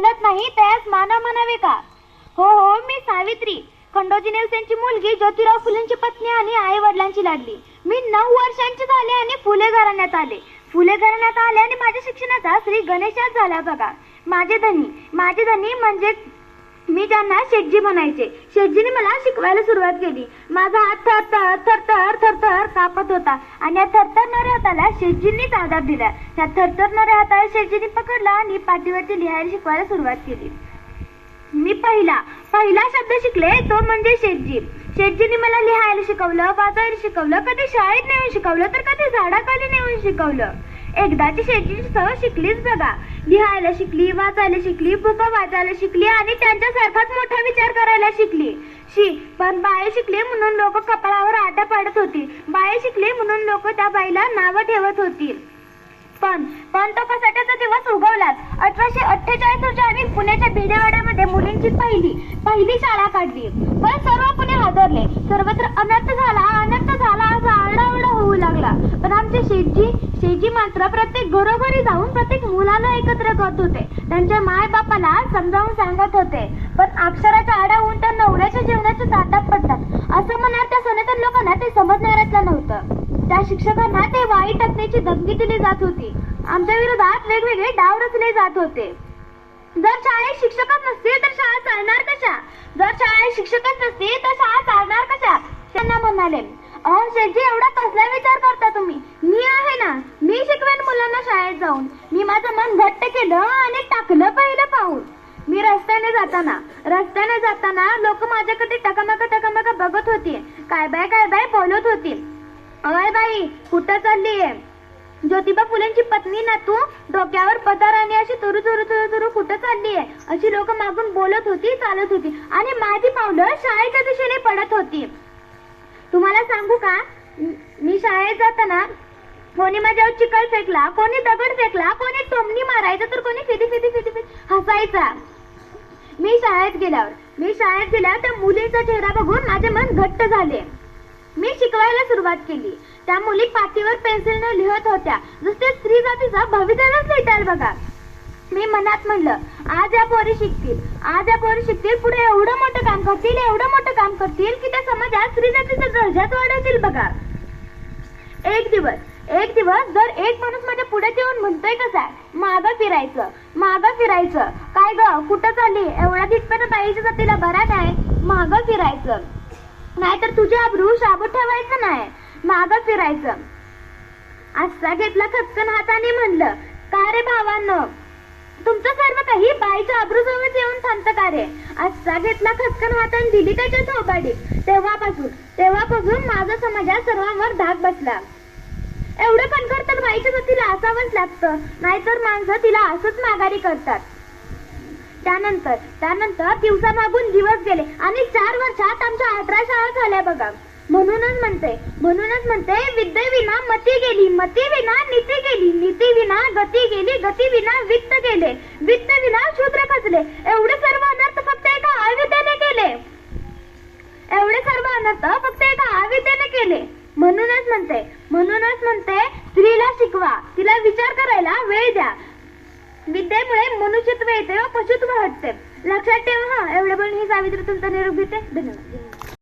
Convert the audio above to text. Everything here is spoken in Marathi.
बोलत नाही त्यास मानव म्हणावे का? हो हो, मी सावित्री, खंडोजी नेवसेंची मुलगी, ज्योतिराव फुलेंची पत्नी आणि आई वडिलांची लाडली. मी 9 वर्षांची झाले आणि फुले घराण्यात आले. फुले घराण्यात आले आणि माझ्या शिक्षणाचा श्री गणेशात झाला बघा. माझे धनी म्हणजे मी ज्यांना शेठजी म्हणायचे. शेठजीने मला शिकवायला सुरुवात केली. माझा हात थरथर कापत होता आणि या थरथरणाऱ्या हाताला शेठजींनीच आधार दिला. त्या थरथरणाऱ्या हाताला शेठजींनी पकडला आणि पाठीवरती लिहायला शिकवायला सुरुवात केली. मी पहिला शब्द शिकले तो म्हणजे शेठजी. शेठजींनी मला लिहायला शिकवलं, वाचायला शिकवलं, कधी शाळेत नेऊन शिकवलं तर कधी झाडाखाली नेऊन शिकवलं. एकदाची शेठजींची सवय शिकलीच बघा. लिहायला शिकली, वाचायला शिकली, पुका वाचायला शिकली आणि त्यांच्यासारखाच मोठा विचार करायला शिकली. पण बाई शिकली म्हणून लोक कपाळावर आटा पाडत होती. बाई शिकली म्हणून लोक त्या बाईला नावं ठेवत होती. पण तो कसाट्याचा दिवस उगवलाच. 1848 रोजी आम्ही पुण्याच्या भिडेवाड्यामध्ये मुलींची पहिली शाळा काढली. पण सर्व पुणे हादरले. सर्वत्र अनर्थ झाला असा आरडाओरडा होऊ लागला. पण आमचे शेठजी मात्र प्रत्येक घरोघरी जाऊन प्रत्येक मुलाला एकत्र करत होते. त्यांच्या माय बापाला समजावून सांगत होते. पण अक्षराच्या आड्या होऊन त्या नवऱ्याच्या जीवनाच्या ताटात पडतात असं म्हणणार त्या सनातन लोकांना ते समजणाऱ्यातलं नव्हतं. त्या शिक्षकांना ते वाईट टाकण्याची धमकी दिली जात होती. आमच्या विरोधात वेगवेगळे डाव रचले जात होते. जर शाळेत शिक्षकच नसतील तर शाळा चालणार कशा? जर शाळेत शिक्षकच नसतील तर शाळा चालणार कशा? त्यांना म्हणाले, अहो शेठजी, एवढा कसला विचार करता तुम्ही? मी आहे ना, मी शिकवेन मुलांना शाळेत जाऊन. मी माझं मन घट्ट केलं आणि टाकलं पहिलं पाऊल. मी रस्त्याने जाताना लोक माझ्याकडे टकामका बघत होती. काय बाय बोलत होती. अय बाई, कुठं चाललीये? ज्योतिबा फुलेंची पत्नी ना तू? डोक्यावर पदर आणि अशी तुरु कुठं चाललीये? अशी लोक मागून बोलत होती, चालत होती आणि माझी पावलं शाळेच्या दिशेने पडत होती. तुम्हाला सांगू का, मी शाळेत जाताना कोणी माझ्यावर चिखल फेकला, कोणी दगड फेकला, कोणी टोमणी मारायचं तर कोणी फिदी हसायचा. मी शाळेत गेल्यावर त्या मुलीचा चेहरा बघून माझे मन घट्ट झाले. मी शिकवायला सुरुवात केली. त्या मुली पाटीवर पेन्सिलने लिहत होत्या, जसे स्त्री जातीचा भवितव्यच लिहिताल बघा. मी मनात म्हणलं, आज या पोरी शिकतील, पुढे एवढं मोठं काम करतील की त्या समाजात स्त्री जातीचा दर्जाच वाढवतील बघा. एक दिवस जर एक माणूस माझ्या पुढे येऊन म्हणतोय कसा, मागं फिरायचं. काय ग, कुठं चालली? एवढा तिथपर्यंत बाईच्या जातीला बरा काय? मागं फिरायचं, नाहीतर तुझे अब्रू शाबूत ठेवायचं नाही. मागं फिरायचं. आस्सा घेतला खचकन हाताने म्हणलं, का रे भावांनो, तुमचं सर्व काही बाईच्या अब्रूजवळ येऊन थांबतं का रे? आस्सा घेतला खचकन हाताने दिली त्याच्या चौपाडीत. तेव्हापासून माझा समाजात सर्वांवर धाक बसला. एवढं कणखर तर बाईच्या जातीला असावंच लागतं, नाहीतर माणसं तिला असंच माघारी करतात. त्यानंतर दिवसा मागून दिवस गेले आणि 4 वर्षात आमच्या 18 शाळा झाल्या बघा. म्हणूनच म्हणते विद्येविना मती गेली, मती विना नीती गेली, नीती विना गती गेली, गती विना वित्त गेले, वित्त विना शूद्र खचले. एवढे सर्व अनर्थ फक्त एका अविद्येने केले. म्हणूनच म्हणते स्त्रीला शिकवा, तिला विचार करायला वेळ द्या. विद्येमुळे मनुष्यत्व येते व पशुत्व हटते. लक्षात ठेवा. एवढे बोलून ही सावित्री तुमचा निरोप घेते. धन्यवाद.